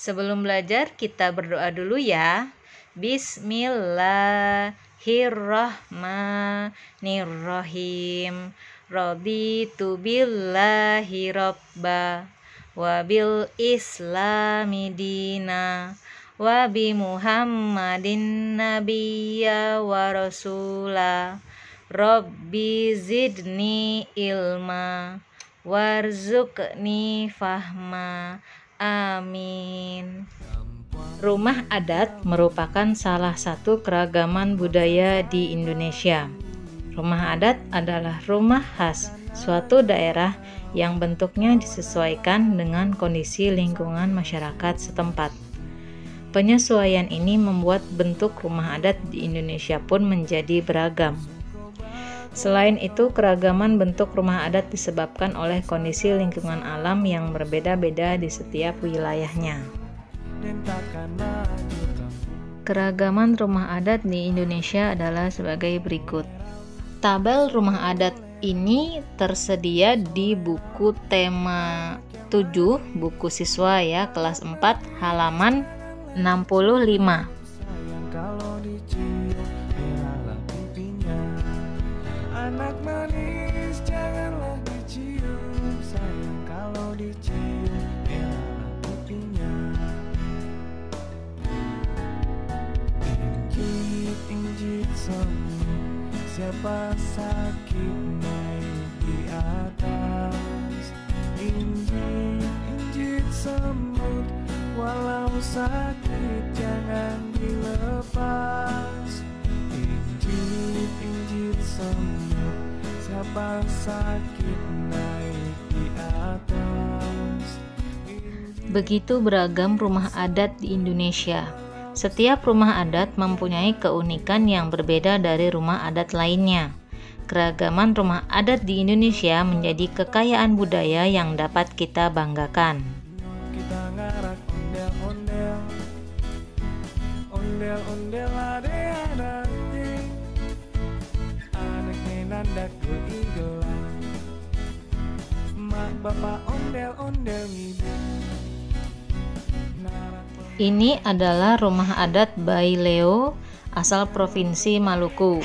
Sebelum belajar, kita berdoa dulu ya. Bismillahirrahmanirrahim. Raditu billahi robba wa bil islami dina wa bi muhammadin nabiyya wa rasula. Rabbi zidni ilma warzuqni fahma. Amin. Rumah adat merupakan salah satu keragaman budaya di Indonesia. Rumah adat adalah rumah khas suatu daerah yang bentuknya disesuaikan dengan kondisi lingkungan masyarakat setempat. Penyesuaian ini membuat bentuk rumah adat di Indonesia pun menjadi beragam. Selain itu, keragaman bentuk rumah adat disebabkan oleh kondisi lingkungan alam yang berbeda-beda di setiap wilayahnya. Keragaman rumah adat di Indonesia adalah sebagai berikut. Tabel rumah adat ini tersedia di buku tema 7, buku siswa ya, kelas 4, halaman 65. Anak manis janganlah dicium, sayang kalau dicium elah pipinya. Injit semut, siapa sakit naik di atas. Injit semut, walau sakit jangan dilepas. Injit semut, siapa sakit naik di atas. Begitu beragam rumah adat di Indonesia. Setiap rumah adat mempunyai keunikan yang berbeda dari rumah adat lainnya. Keragaman rumah adat di Indonesia menjadi kekayaan budaya yang dapat kita banggakan. Kita ngarak ondel-ondel, ondel-ondel ada nandak keigelan, mak bapak ondel-ondel ngidul. Ini adalah rumah adat Bayi Leo asal Provinsi Maluku.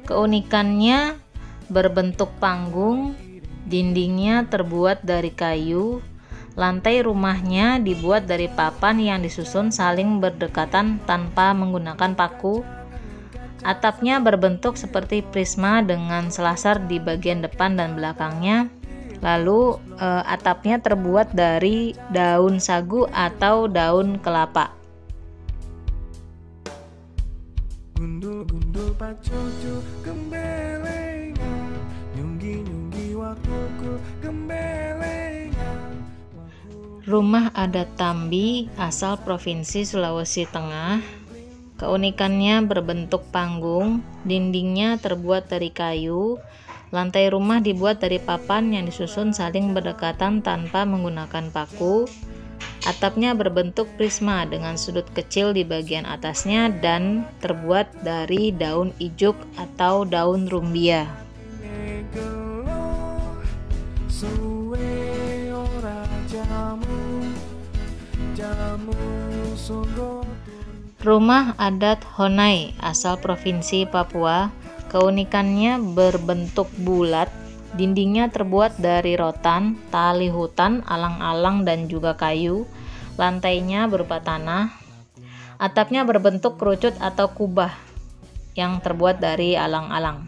Keunikannya berbentuk panggung, dindingnya terbuat dari kayu, lantai rumahnya dibuat dari papan yang disusun saling berdekatan tanpa menggunakan paku. Atapnya berbentuk seperti prisma dengan selasar di bagian depan dan belakangnya. Lalu atapnya terbuat dari daun sagu atau daun kelapa. Gundul-gundul pacucu gembelengan, nyunggi-nyunggi wakuku gembelengan. Rumah adat Tambi asal Provinsi Sulawesi Tengah. Keunikannya berbentuk panggung, dindingnya terbuat dari kayu, lantai rumah dibuat dari papan yang disusun saling berdekatan tanpa menggunakan paku. Atapnya berbentuk prisma dengan sudut kecil di bagian atasnya dan terbuat dari daun ijuk atau daun rumbia. Rumah adat Honai asal Provinsi Papua. Keunikannya berbentuk bulat, dindingnya terbuat dari rotan, tali hutan, alang-alang dan juga kayu. Lantainya berupa tanah. Atapnya berbentuk kerucut atau kubah yang terbuat dari alang-alang.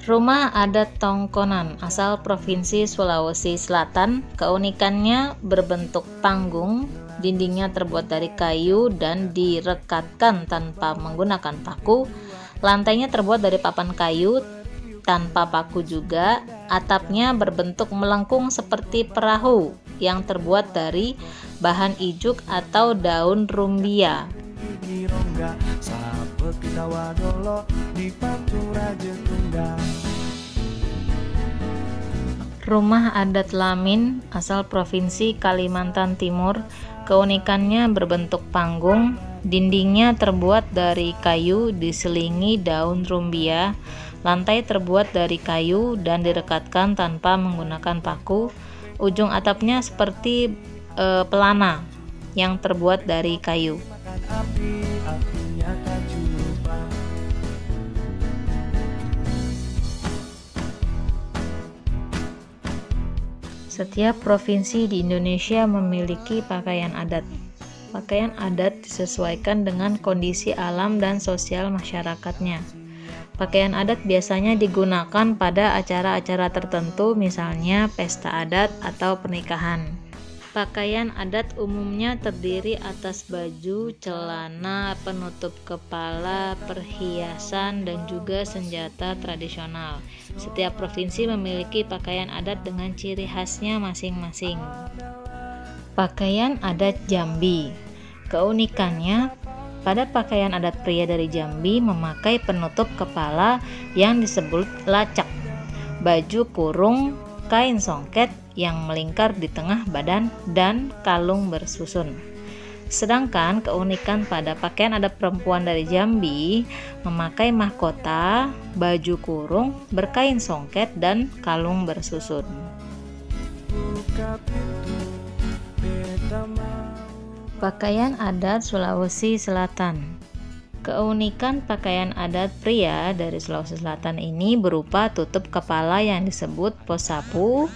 Rumah adat Tongkonan asal Provinsi Sulawesi Selatan. Keunikannya berbentuk panggung, dindingnya terbuat dari kayu dan direkatkan tanpa menggunakan paku. Lantainya terbuat dari papan kayu tanpa paku juga. Atapnya berbentuk melengkung seperti perahu yang terbuat dari bahan ijuk atau daun rumbia. Rumah adat Lamin asal Provinsi Kalimantan Timur. Keunikannya berbentuk panggung, dindingnya terbuat dari kayu diselingi daun rumbia. Lantai terbuat dari kayu dan direkatkan tanpa menggunakan paku. Ujung atapnya seperti pelana yang terbuat dari kayu. Makan api, apinya tak jumpa. Setiap provinsi di Indonesia memiliki pakaian adat. Pakaian adat disesuaikan dengan kondisi alam dan sosial masyarakatnya. Pakaian adat biasanya digunakan pada acara-acara tertentu, misalnya pesta adat atau pernikahan. Pakaian adat umumnya terdiri atas baju, celana, penutup kepala, perhiasan, dan juga senjata tradisional. Setiap provinsi memiliki pakaian adat dengan ciri khasnya masing-masing. Pakaian adat Jambi. Keunikannya, pada pakaian adat pria dari Jambi memakai penutup kepala yang disebut lacak, baju kurung, kain songket yang melingkar di tengah badan, dan kalung bersusun. Sedangkan keunikan pada pakaian adat perempuan dari Jambi memakai mahkota, baju kurung, berkain songket, dan kalung bersusun. Buka pintu, beta mau. Pakaian adat Sulawesi Selatan. Keunikan pakaian adat pria dari Sulawesi Selatan ini berupa tutup kepala yang disebut posapu,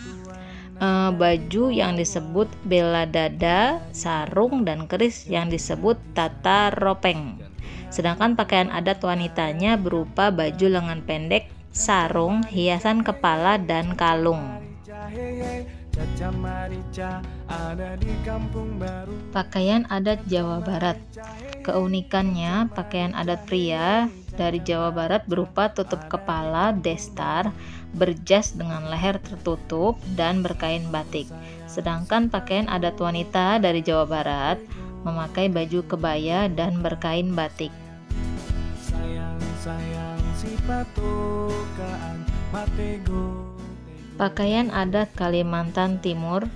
baju yang disebut bela dada, sarung, dan keris yang disebut tata ropeng. Sedangkan pakaian adat wanitanya berupa baju lengan pendek, sarung, hiasan kepala, dan kalung. Hehe, Caca Marica ada di kampung baru. Pakaian adat Jawa Barat. Keunikannya, pakaian adat pria dari Jawa Barat berupa tutup kepala, destar, berjas dengan leher tertutup, dan berkain batik. Sedangkan pakaian adat wanita dari Jawa Barat memakai baju kebaya dan berkain batik. Sayang si patokaan matego. Pakaian adat Kalimantan Timur.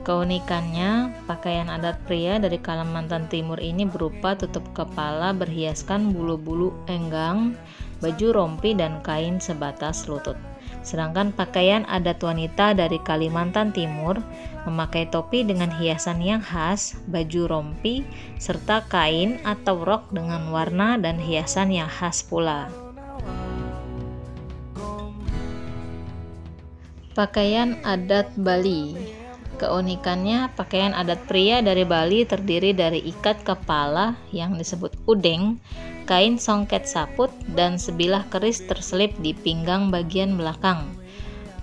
Keunikannya, pakaian adat pria dari Kalimantan Timur ini berupa tutup kepala berhiaskan bulu-bulu enggang, baju rompi, dan kain sebatas lutut. Sedangkan pakaian adat wanita dari Kalimantan Timur memakai topi dengan hiasan yang khas, baju rompi, serta kain atau rok dengan warna dan hiasan yang khas pula. Pakaian adat Bali. Keunikannya, pakaian adat pria dari Bali terdiri dari ikat kepala yang disebut udeng, kain songket saput, dan sebilah keris terselip di pinggang bagian belakang.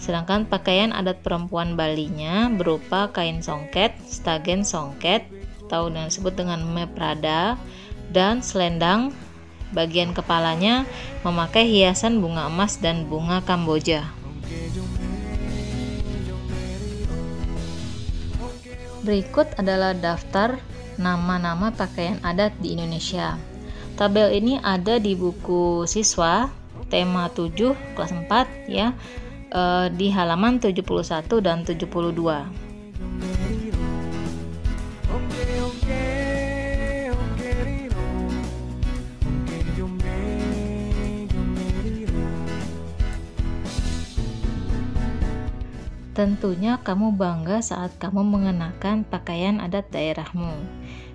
Sedangkan pakaian adat perempuan Balinya berupa kain songket, stagen songket, atau yang disebut dengan meprada, dan selendang. Bagian kepalanya memakai hiasan bunga emas dan bunga kamboja. Berikut adalah daftar nama-nama pakaian adat di Indonesia. Tabel ini ada di buku siswa tema 7 kelas 4 ya, di halaman 71 dan 72. Tentunya kamu bangga saat kamu mengenakan pakaian adat daerahmu.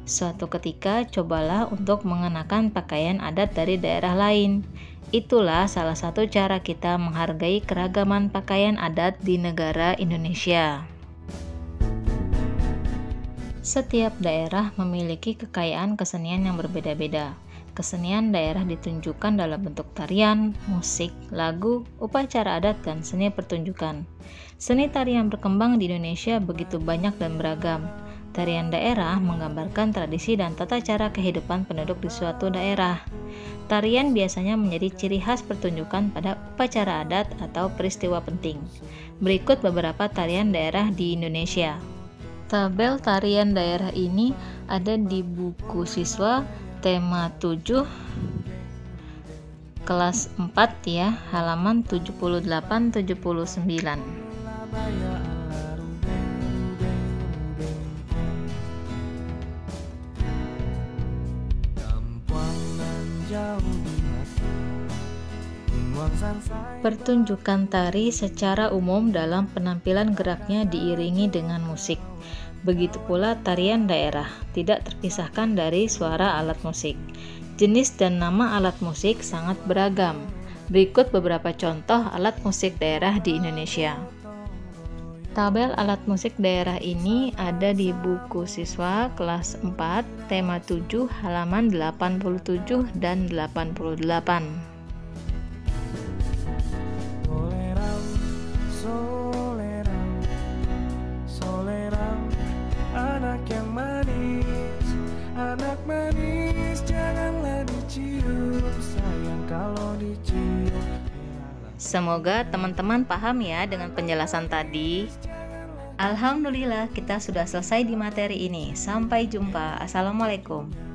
Suatu ketika cobalah untuk mengenakan pakaian adat dari daerah lain. Itulah salah satu cara kita menghargai keragaman pakaian adat di negara Indonesia. Setiap daerah memiliki kekayaan kesenian yang berbeda-beda. Kesenian daerah ditunjukkan dalam bentuk tarian, musik, lagu, upacara adat, dan seni pertunjukan. Seni tarian berkembang di Indonesia begitu banyak dan beragam. Tarian daerah menggambarkan tradisi dan tata cara kehidupan penduduk di suatu daerah. Tarian biasanya menjadi ciri khas pertunjukan pada upacara adat atau peristiwa penting. Berikut beberapa tarian daerah di Indonesia. Tabel tarian daerah ini ada di buku siswa tema 7 kelas 4 ya, halaman 78-79. Pertunjukan tari secara umum dalam penampilan geraknya diiringi dengan musik. Begitu pula tarian daerah, tidak terpisahkan dari suara alat musik. Jenis dan nama alat musik sangat beragam. Berikut beberapa contoh alat musik daerah di Indonesia. Tabel alat musik daerah ini ada di buku siswa kelas 4, tema 7, halaman 87 dan 88. Anak yang manis, anak manis, janganlah dicium, sayang kalau dicium. Semoga teman-teman paham ya dengan penjelasan tadi. Alhamdulillah kita sudah selesai di materi ini. Sampai jumpa. Assalamualaikum.